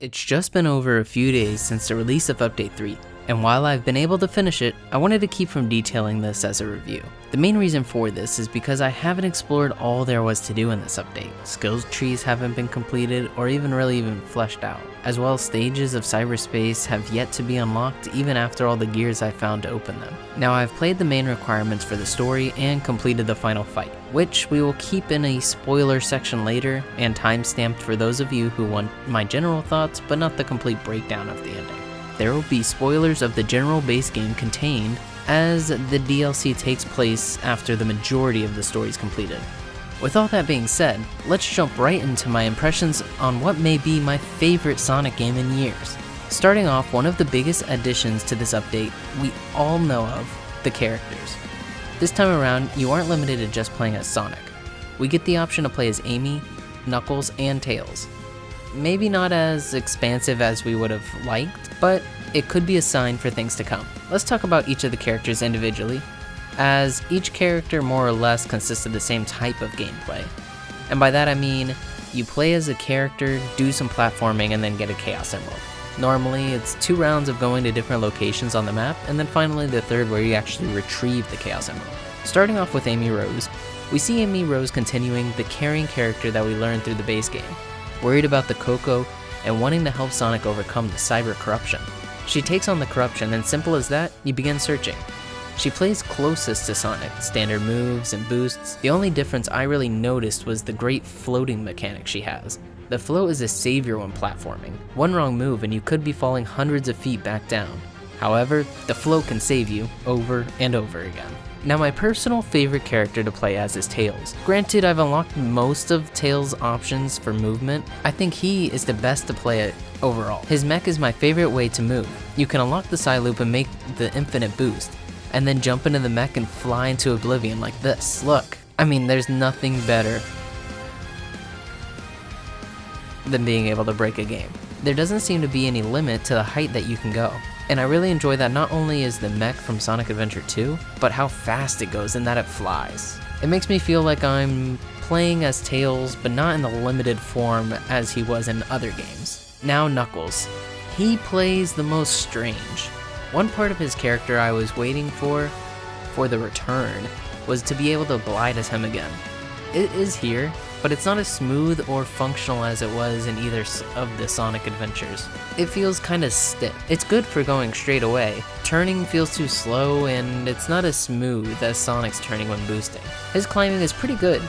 It's just been over a few days since the release of Update 3, and while I've been able to finish it, I wanted to keep from detailing this as a review. The main reason for this is because I haven't explored all there was to do in this update. Skills trees haven't been completed or even fleshed out, as well as stages of cyberspace have yet to be unlocked even after all the gears I found to open them. Now I've played the main requirements for the story and completed the final fight, which we will keep in a spoiler section later and time-stamped for those of you who want my general thoughts but not the complete breakdown of the ending. There will be spoilers of the general base game contained, as the DLC takes place after the majority of the story is completed. With all that being said, let's jump right into my impressions on what may be my favorite Sonic game in years. Starting off, one of the biggest additions to this update we all know of, the characters. This time around, you aren't limited to just playing as Sonic. We get the option to play as Amy, Knuckles, and Tails. Maybe not as expansive as we would have liked, but it could be a sign for things to come. Let's talk about each of the characters individually, as each character more or less consists of the same type of gameplay. And by that I mean, you play as a character, do some platforming, and then get a Chaos Emerald. Normally, it's 2 rounds of going to different locations on the map, and then finally the third where you actually retrieve the Chaos Emerald. Starting off with Amy Rose, we see Amy Rose continuing the caring character that we learned through the base game, worried about the Coco and wanting to help Sonic overcome the cyber corruption. She takes on the corruption, and simple as that, you begin searching. She plays closest to Sonic, standard moves and boosts. The only difference I really noticed was the great floating mechanic she has. The float is a savior when platforming. One wrong move and you could be falling hundreds of feet back down. However, the float can save you over and over again. Now my personal favorite character to play as is Tails. Granted, I've unlocked most of Tails' options for movement. I think he is the best to play it overall. His mech is my favorite way to move. You can unlock the side loop and make the infinite boost, and then jump into the mech and fly into oblivion like this. Look, I mean, there's nothing better than being able to break a game. There doesn't seem to be any limit to the height that you can go. And I really enjoy that not only is the mech from Sonic Adventure 2, but how fast it goes and that it flies. It makes me feel like I'm playing as Tails, but not in the limited form as he was in other games. Now Knuckles. He plays the most strange. One part of his character I was waiting for the return, was to be able to glide as him again. It is here, but it's not as smooth or functional as it was in either of the Sonic adventures. It feels kinda stiff. It's good for going straight away. Turning feels too slow, and it's not as smooth as Sonic's turning when boosting. His climbing is pretty good.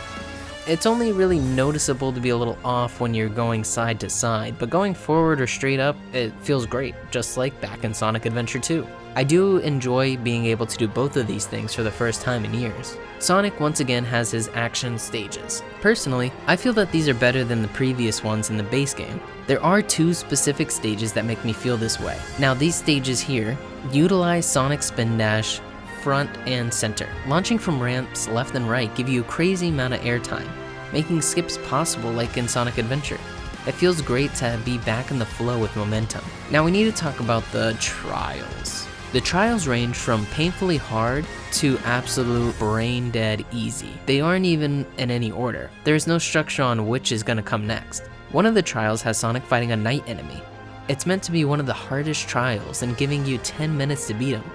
It's only really noticeable to be a little off when you're going side to side, but going forward or straight up, it feels great, just like back in Sonic Adventure 2. I do enjoy being able to do both of these things for the first time in years. Sonic once again has his action stages. Personally, I feel that these are better than the previous ones in the base game. There are 2 specific stages that make me feel this way. Now these stages here utilize Sonic's spin dash front and center. Launching from ramps left and right give you a crazy amount of airtime, making skips possible like in Sonic Adventure. It feels great to be back in the flow with momentum. Now we need to talk about the trials. The trials range from painfully hard to absolute brain dead easy. They aren't even in any order. There is no structure on which is gonna come next. One of the trials has Sonic fighting a night enemy. It's meant to be one of the hardest trials and giving you 10 minutes to beat him.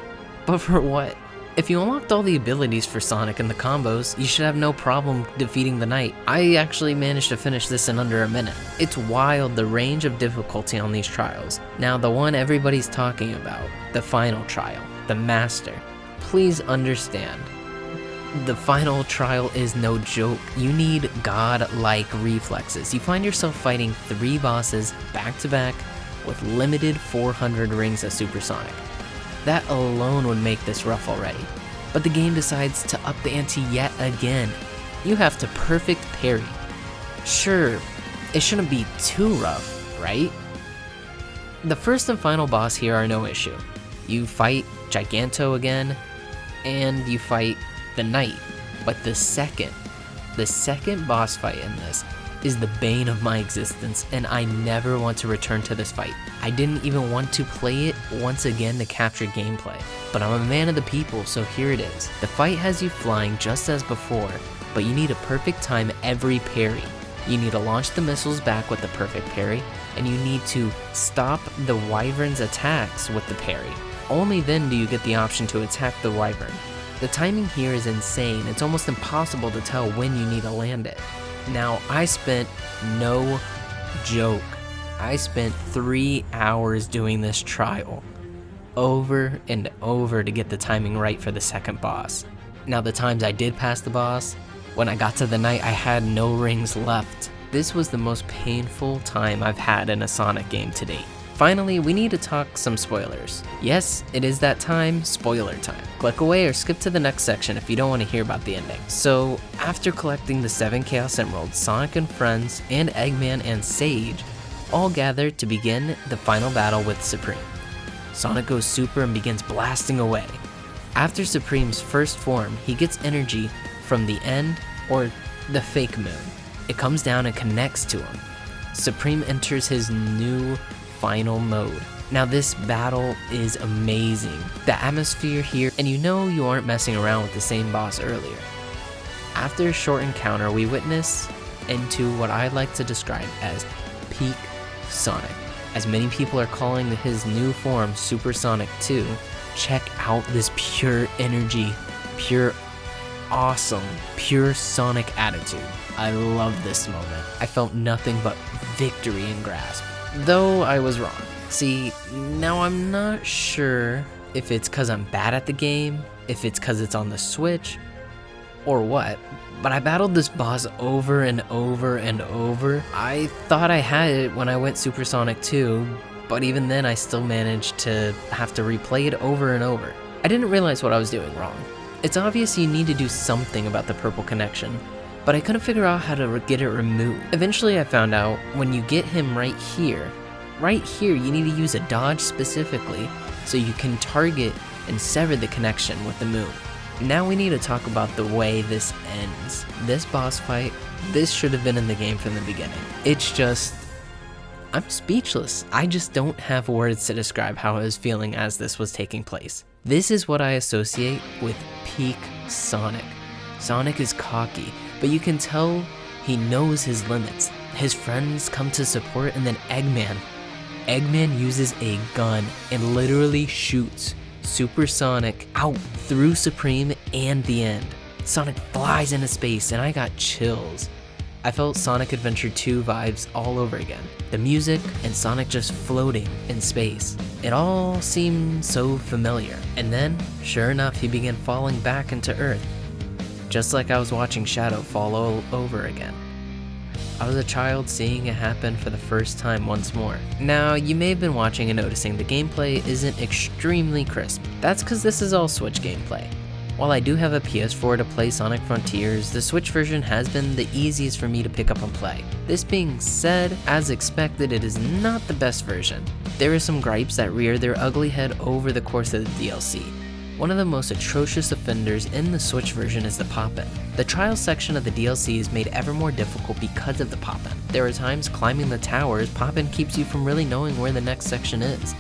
But for what? If you unlocked all the abilities for Sonic and the combos, you should have no problem defeating the Knight. I actually managed to finish this in under a minute. It's wild the range of difficulty on these trials. Now the one everybody's talking about, the final trial, the Master. Please understand, the final trial is no joke. You need god-like reflexes. You find yourself fighting 3 bosses back to back with limited 400 rings of Supersonic. That alone would make this rough already. But the game decides to up the ante yet again. You have to perfect parry. Sure, it shouldn't be too rough, right? The first and final boss here are no issue. You fight Giganto again, and you fight the Knight. But the second boss fight in this is the bane of my existence, and I never want to return to this fight. I didn't even want to play it once again to capture gameplay, but I'm a man of the people, so here it is. The fight has you flying just as before, but you need a perfect time every parry. You need to launch the missiles back with the perfect parry, and you need to stop the wyvern's attacks with the parry. Only then do you get the option to attack the wyvern. The timing here is insane. It's almost impossible to tell when you need to land it. Now, I spent, no joke, I spent 3 hours doing this trial, over and over, to get the timing right for the second boss. Now, the times I did pass the boss, when I got to the night, I had no rings left. This was the most painful time I've had in a Sonic game to date. Finally, we need to talk some spoilers. Yes, it is that time, spoiler time. Click away or skip to the next section if you don't want to hear about the ending. So, after collecting the 7 Chaos Emeralds, Sonic and friends, and Eggman and Sage all gather to begin the final battle with Supreme. Sonic goes super and begins blasting away. After Supreme's first form, he gets energy from the end, or the fake moon. It comes down and connects to him. Supreme enters his new final mode. Now this battle is amazing. The atmosphere here, and you know you aren't messing around with the same boss earlier. After a short encounter, we witness into what I like to describe as peak Sonic. As many people are calling his new form Super Sonic 2, check out this pure energy, pure awesome, pure Sonic attitude. I love this moment. I felt nothing but victory and grasp. Though I was wrong. See, now I'm not sure if it's cause I'm bad at the game, if it's cause it's on the Switch, or what, but I battled this boss over and over and over. I thought I had it when I went Super Sonic 2, but even then I still managed to have to replay it over and over. I didn't realize what I was doing wrong. It's obvious you need to do something about the purple connection, but I couldn't figure out how to get it removed. Eventually I found out when you get him right here, you need to use a dodge specifically so you can target and sever the connection with the moon. Now we need to talk about the way this ends. This boss fight, this should have been in the game from the beginning. It's just, I'm speechless. I just don't have words to describe how I was feeling as this was taking place. This is what I associate with peak Sonic. Sonic is cocky, but you can tell he knows his limits. His friends come to support, and then Eggman uses a gun and literally shoots Super Sonic out through Supreme and the end. Sonic flies into space and I got chills. I felt Sonic Adventure 2 vibes all over again. The music and Sonic just floating in space. It all seemed so familiar. And then, sure enough, he began falling back into Earth. Just like I was watching Shadow fall all over again. I was a child seeing it happen for the first time once more. Now, you may have been watching and noticing the gameplay isn't extremely crisp. That's because this is all Switch gameplay. While I do have a PS4 to play Sonic Frontiers, the Switch version has been the easiest for me to pick up and play. This being said, as expected, it is not the best version. There are some gripes that rear their ugly head over the course of the DLC. One of the most atrocious offenders in the Switch version is the pop-in. The trial section of the DLC is made ever more difficult because of the pop-in. There are times climbing the towers, pop-in keeps you from really knowing where the next section is,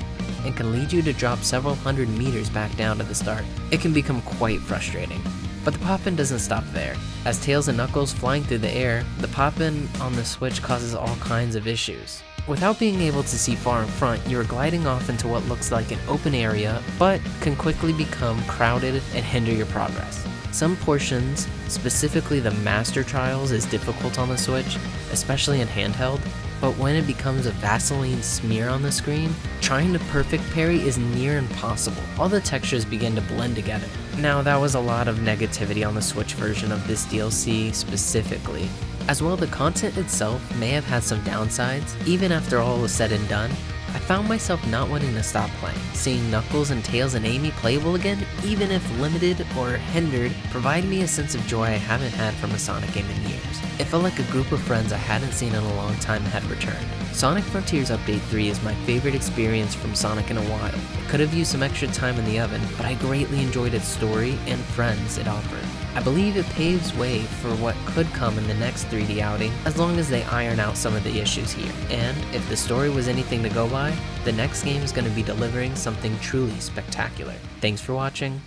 and can lead you to drop several hundred meters back down to the start. It can become quite frustrating. But the pop-in doesn't stop there. As Tails and Knuckles flying through the air, the pop-in on the Switch causes all kinds of issues. Without being able to see far in front, you are gliding off into what looks like an open area, but can quickly become crowded and hinder your progress. Some portions, specifically the Master Trials, is difficult on the Switch, especially in handheld, but when it becomes a Vaseline smear on the screen, trying to perfect parry is near impossible. All the textures begin to blend together. Now, that was a lot of negativity on the Switch version of this DLC specifically. As well, the content itself may have had some downsides. Even after all was said and done, I found myself not wanting to stop playing. Seeing Knuckles and Tails and Amy playable again, even if limited or hindered, provided me a sense of joy I haven't had from a Sonic game in years. It felt like a group of friends I hadn't seen in a long time had returned. Sonic Frontiers Update 3 is my favorite experience from Sonic in a while. It could have used some extra time in the oven, but I greatly enjoyed its story and friends it offered. I believe it paves way for what could come in the next 3D outing, as long as they iron out some of the issues here. And if the story was anything to go by, the next game is going to be delivering something truly spectacular. Thanks for watching.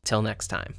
Till next time.